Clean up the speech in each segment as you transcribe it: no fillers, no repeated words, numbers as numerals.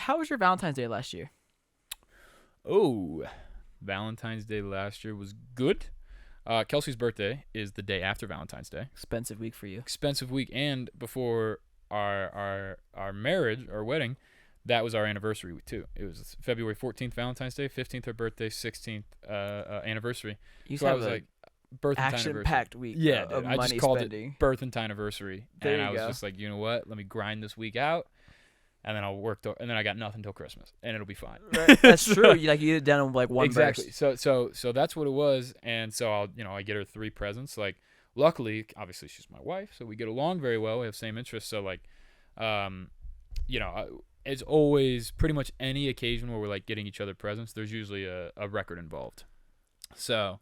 how was your Valentine's Day last year? Oh, Valentine's Day last year was good. Kelsey's birthday is the day after Valentine's Day. Expensive week for you. Expensive week, and before our marriage, our wedding, that was our anniversary week too. It was February 14th, Valentine's Day, 15th her birthday, 16th anniversary. You So I have was a like, birth and action-packed week Yeah, of dude, I money just called spending. it birth and anniversary, There and you I was go. just like, you know what? Let me grind this week out, and then I'll work. And then I got nothing till Christmas, and it'll be fine. Right. That's true. You get it done in like one Exactly. burst. So that's what it was, and so I get her 3 presents. Like, luckily, obviously she's my wife, so we get along very well. We have same interests, so like, it's always pretty much any occasion where we're like getting each other presents. There's usually a record involved. So,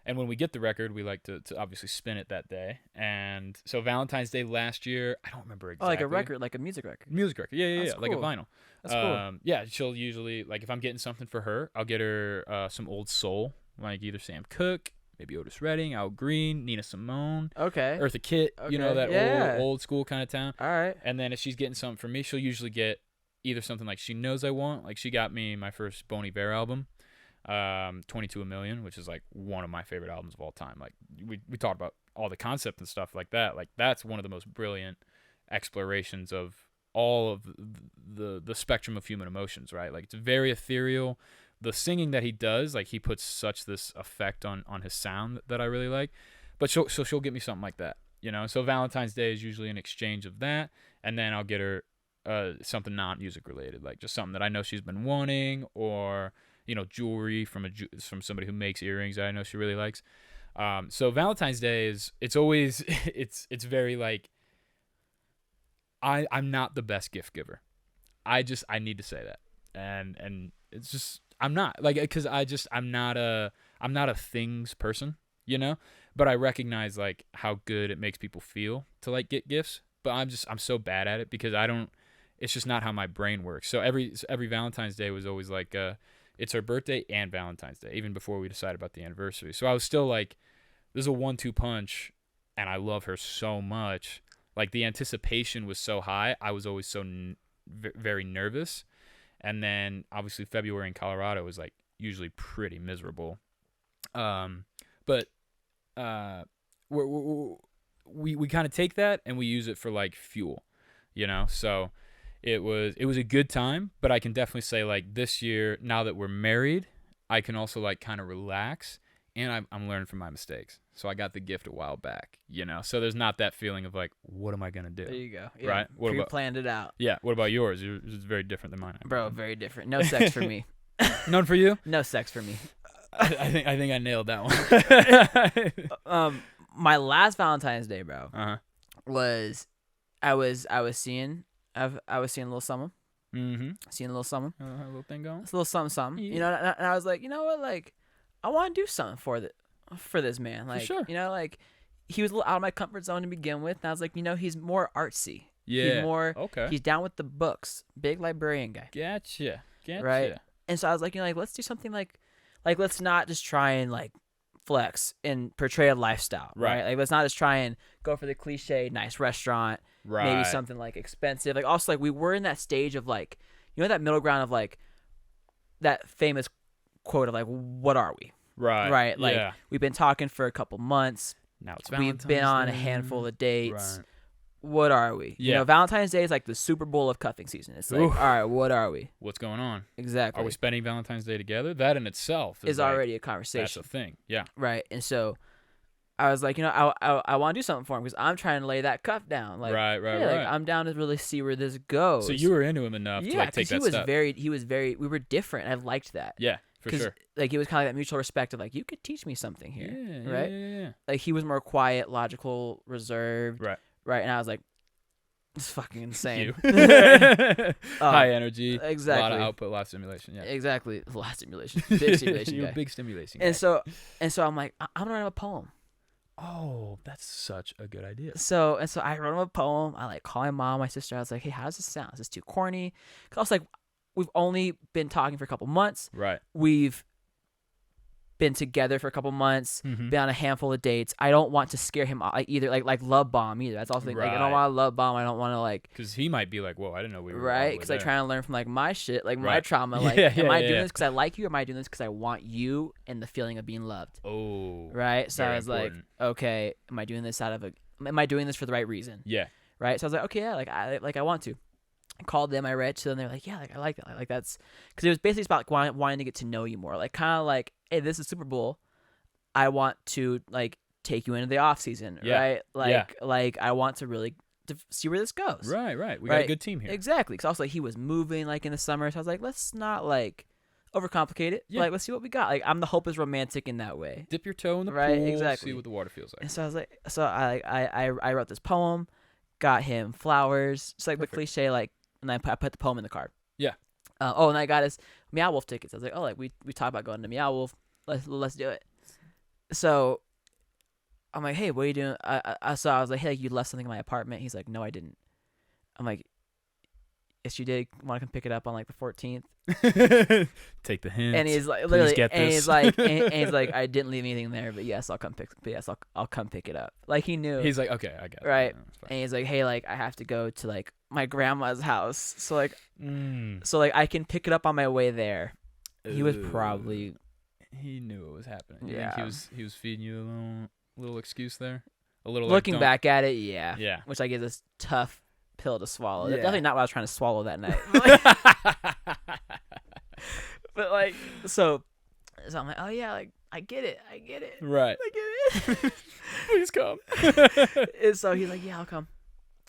and when we get the record, we like to obviously spin it that day. And so Valentine's Day last year, I don't remember Oh, exactly. like a record, like a music record. Music record. Yeah, That's like a cool. vinyl. That's cool. Yeah, she'll usually, like, if I'm getting something for her, I'll get her some old soul, like either Sam Cooke, maybe Otis Redding, Al Green, Nina Simone, Okay. Eartha Kitt, Okay. that Yeah. old school kind of town. All right. And then if she's getting something for me, she'll usually get either something like she knows I want. Like, she got me my first Bon Iver album, 22 A Million, which is like one of my favorite albums of all time. Like, we talked about all the concept and stuff like that. Like, that's one of the most brilliant explorations of all of the spectrum of human emotions, right? Like, it's very ethereal. The singing that he does, like, he puts such this effect on his sound that I really like. But she'll get me something like that, So Valentine's Day is usually an exchange of that, and then I'll get her something non-music related, like just something that I know she's been wanting, or jewelry from somebody who makes earrings that I know she really likes. So Valentine's Day it's always it's very like, I'm not the best gift giver. I need to say that, and it's just I'm not, like, because I'm not a things person, but I recognize like how good it makes people feel to like get gifts, but I'm so bad at it because it's just not how my brain works. So every Valentine's Day was always like it's her birthday and Valentine's Day, even before we decided about the anniversary. So I was still like, this is a 1-2 punch, and I love her so much. Like, the anticipation was so high. I was always so very nervous. And then obviously February in Colorado was like usually pretty miserable. But we kind of take that and we use it for like fuel, So it was a good time, but I can definitely say like this year, now that we're married, I can also like kind of relax, and I'm learning from my mistakes. So I got the gift a while back, So there's not that feeling of like, what am I gonna do? There you go. Yeah. Right? What about, planned it out. Yeah. What about yours? Yours is very different than mine. Bro, very different. No sex for me. None for you? No sex for me. I think I nailed that one. My last Valentine's Day, bro, was I was seeing a little something. Mm-hmm. Seeing a little something. A little thing going. It's a little something. Yeah. And I was like, you know what, like, I want to do something for this man. Like, sure. Like, he was a little out of my comfort zone to begin with. And I was like, he's more artsy. Yeah. He's more. Okay. He's down with the books. Big librarian guy. Gotcha. Right. And so I was like, like, let's do something like let's not just try and like flex and portray a lifestyle, right? Like, let's not just try and go for the cliche nice restaurant, maybe something like expensive. Like, also, like, we were in that stage of like, that middle ground of like that famous quote of like, what are we? Right. Like, we've been talking for a couple months. Now it's Valentine's We've been on a Day. handful of dates. Right. What are we? Yeah. Valentine's Day is like the Super Bowl of cuffing season. It's like, Oof. all right, what are we? What's going on? Exactly. Are we spending Valentine's Day together? That in itself is like, already a conversation. That's a thing. Yeah. Right. And so I was like, I want to do something for him because I'm trying to lay that cuff down. Like, right. Like, I'm down to really see where this goes. So you were into him enough to like take that step. He was very, we were different. I liked that. Yeah, for sure. Like, it was kind of like that mutual respect of like, you could teach me something here. Yeah, right. Yeah. Like, he was more quiet, logical, reserved. Right. Right. And I was like, it's fucking insane. High energy. Exactly. A lot of output, a lot of stimulation. Yeah. Exactly. A lot of stimulation. Big stimulation. You're guy. a big stimulation. And guy. so I'm like, I'm gonna write him a poem. Oh, that's such a good idea. So I wrote him a poem. I like call my mom, my sister. I was like, hey, how does this sound? Is this too corny? Cause I was like, we've only been talking for a couple months. Right. We've been together for a couple months, Mm-hmm. been on a handful of dates. I don't want to scare him either, like love bomb either. That's also like I don't want to love bomb. I don't want to like because he might be like, whoa, I didn't know we were right because I try to learn from like my shit, like my Right. trauma. Like, am I doing this because I like you, or am I doing this because I want you and the feeling of being loved? Oh, right. So I was important. like, okay, am I doing this am I doing this for the right reason? Yeah. Right. So I was like, okay, yeah, I want to. I called them, I read to them, they're like, yeah, like I like that, like that's because it was basically about wanting to get to know you more, like kind of like, hey, this is Super Bowl, I want to like take you into the off season, right? Like I want to really see where this goes. Right. We got a good team here. Exactly. Because also like, he was moving like in the summer, so I was like, let's not like overcomplicate it. Yeah. Like let's see what we got. Like I'm the hopeless romantic in that way. Dip your toe in the right? pool. Exactly. See what the water feels like. And so I was like, so I wrote this poem, got him flowers, just like Perfect. the cliche, like, and I put the poem in the card. Yeah. And I got his Meow Wolf tickets. I was like, oh, like we talked about going to Meow Wolf. Let's do it. So I'm like, hey, what are you doing? So I was like, hey, you left something in my apartment. He's like, no, I didn't. I'm like, yes, you did. Want to come pick it up on like the 14th? Take the hint. And he's like, literally, get and this. he's like, and he's like, I didn't leave anything there, but yes, I'll come pick it up. Like he knew. He's like, okay, I got it. Right. Yeah, and he's like, hey, like I have to go to like my grandma's house, so like, Mm. so like I can pick it up on my way there. He was probably. He knew what was happening. You Yeah. think he was feeding you a little excuse there. A little. Looking like, back at it, yeah. Yeah. Which like is this tough pill to swallow. Yeah. Definitely not what I was trying to swallow that night. But like, so I'm like, oh yeah, like I get it. Right. I get it. Please come. And so he's like, yeah, I'll come.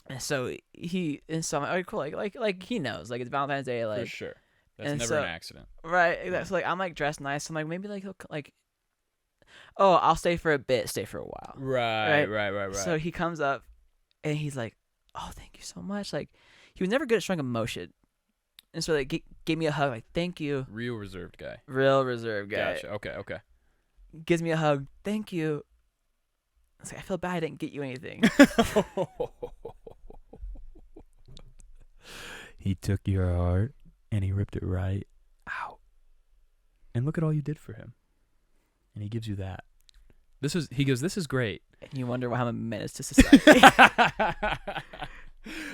And so I'm like, oh, cool. Like he knows. Like it's Valentine's Day. Like For sure. That's and never so- an accident. right. Exactly. So like I'm like dressed nice. I'm like maybe like he'll like. Oh, I'll stay for a bit. Stay for a while. Right. So he comes up, and he's like, "Oh, thank you so much." Like, he was never good at showing emotion, and so like gave me a hug. Like, thank you. Real reserved guy. Real reserved guy. Gotcha. Okay. Gives me a hug. Thank you. I was like, I feel bad I didn't get you anything. He took your heart and he ripped it right out. And look at all you did for him. And he gives you that. He goes, this is great. And you wonder why I'm a menace to society.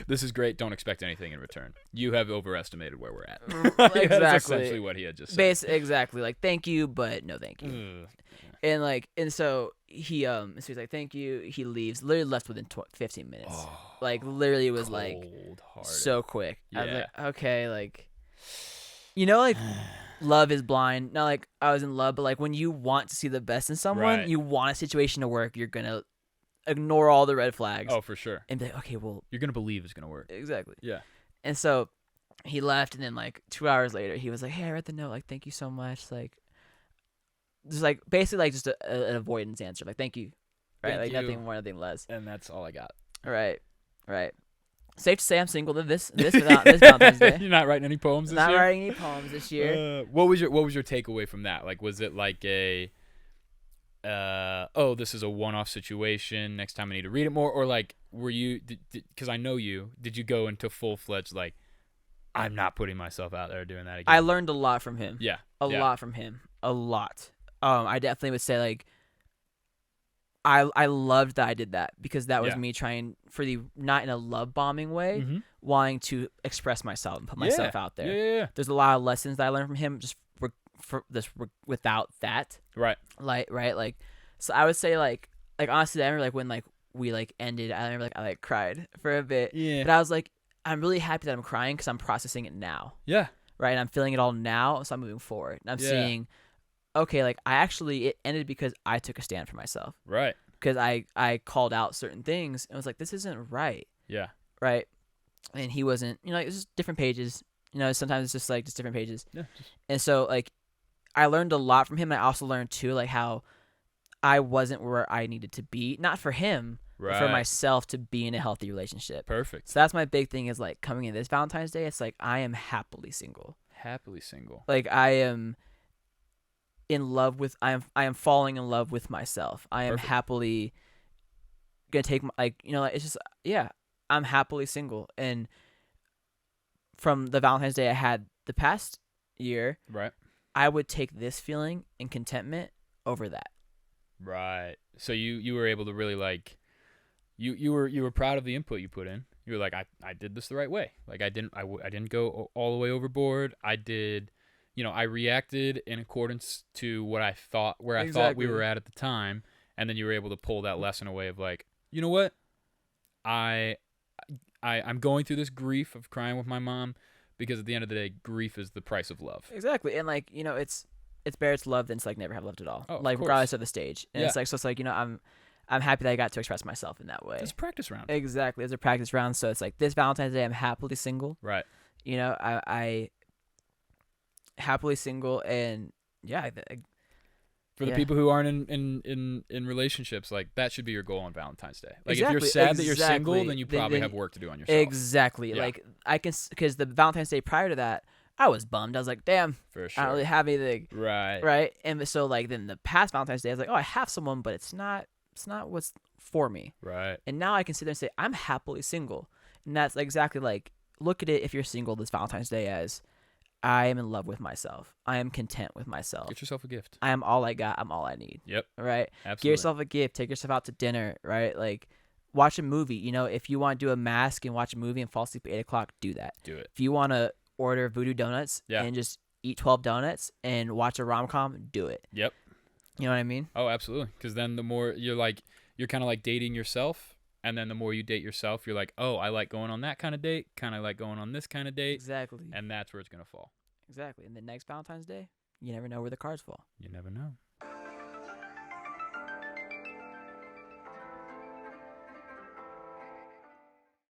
This is great. Don't expect anything in return. You have overestimated where we're at. Exactly. That's essentially what he had just said. Exactly. Like, thank you, but no thank you. Ugh. And so so he's like, thank you. He leaves. Literally left within 15 minutes. Oh, Like, literally it was like cold-hearted. so quick. I was Yeah. like, okay, like, like love is blind. Not like I was in love, but like when you want to see the best in someone, Right. you want a situation to work, you're gonna ignore all the red flags. Oh, for sure. And be like, okay, well, You're going to believe it's going to work. exactly. Yeah. And so he left, and then like 2 hours later, he was like, hey, I read the note. Like, thank you so much. Like, just like basically like just an avoidance answer. Like, thank you. Right. Thank like you. nothing more, nothing less. And that's all I got. Right. Safe to say I'm single this Valentine's Day. You're not writing any poems this Not year? writing any poems this year. What was your takeaway from that? Like, was it like a this is a one-off situation, next time I need to read it more, or like were you because I know you, did you go into full-fledged like I'm not putting myself out there doing that again? I learned a lot from him. Yeah. A lot from him. A lot. I definitely would say like I loved that I did that, because that was Yeah. me trying for the, not in a love bombing way, Mhm. wanting to express myself and put myself out there. Yeah. There's a lot of lessons that I learned from him just without that. Right. Like, right? Like, so I would say like honestly, I remember like when like we like ended, I remember like I like cried for a bit. Yeah. But I was like, I'm really happy that I'm crying because I'm processing it now. Yeah. Right? And I'm feeling it all now, so I'm moving forward. And I'm Yeah. seeing, okay, like it ended because I took a stand for myself. Right. Because I called out certain things and was like, this isn't right. Yeah. Right? And he wasn't, it was just different pages. Sometimes it's just like just different pages. Yeah. And so like I learned a lot from him. I also learned too like how I wasn't where I needed to be, not for him, Right. but for myself to be in a healthy relationship. Perfect. So that's my big thing, is like coming in this Valentine's Day, it's like I am happily single. Happily single. Like I am in love with, I am falling in love with myself. I am Perfect. happily gonna take my, like, it's just, yeah, I'm happily single. And from the Valentine's Day I had the past year, Right. I would take this feeling and contentment over that. Right. So you were able to really like you were proud of the input you put in. You were like, I did this the right way. Like I didn't go all the way overboard. I did, I reacted in accordance to what I thought, where I thought we were at the time, and then you were able to pull that lesson away of like, you know what, I'm going through this grief of crying with my mom, because at the end of the day, grief is the price of love. Exactly, and like it's better to love than to like never have loved at all. Oh, like regardless of the stage, and Yeah. it's like so it's like I'm happy that I got to express myself in that way. It's a practice round. Exactly, it's a practice round. So it's like this Valentine's Day, I'm happily single. Right. I happily single, and yeah. For the people who aren't in relationships, like that should be your goal on Valentine's Day. Like exactly, if you're sad that you're single, then you probably have work to do on yourself. Exactly. Yeah. Like I can, because the Valentine's Day prior to that, I was bummed. I was like, damn, For sure. I don't really have anything. Right. Right. And so like then the past Valentine's Day, I was like, oh, I have someone, but it's not what's for me. Right. And now I can sit there and say, I'm happily single. And that's exactly like, look at it if you're single this Valentine's Day as, I am in love with myself. I am content with myself. Get yourself a gift. I am all I got. I'm all I need. Yep. Right? Absolutely. Get yourself a gift. Take yourself out to dinner. Right? Like, watch a movie. If you want to do a mask and watch a movie and fall asleep at 8 o'clock, do that. Do it. If you want to order Voodoo Donuts and just eat 12 donuts and watch a rom-com, do it. Yep. You know what I mean? Oh, absolutely. Because then the more you're kind of like dating yourself. And then the more you date yourself, you're like, oh, I like going on that kind of date. Kind of like going on this kind of date. Exactly. And that's where it's going to fall. Exactly. And the next Valentine's Day, you never know where the cards fall. You never know.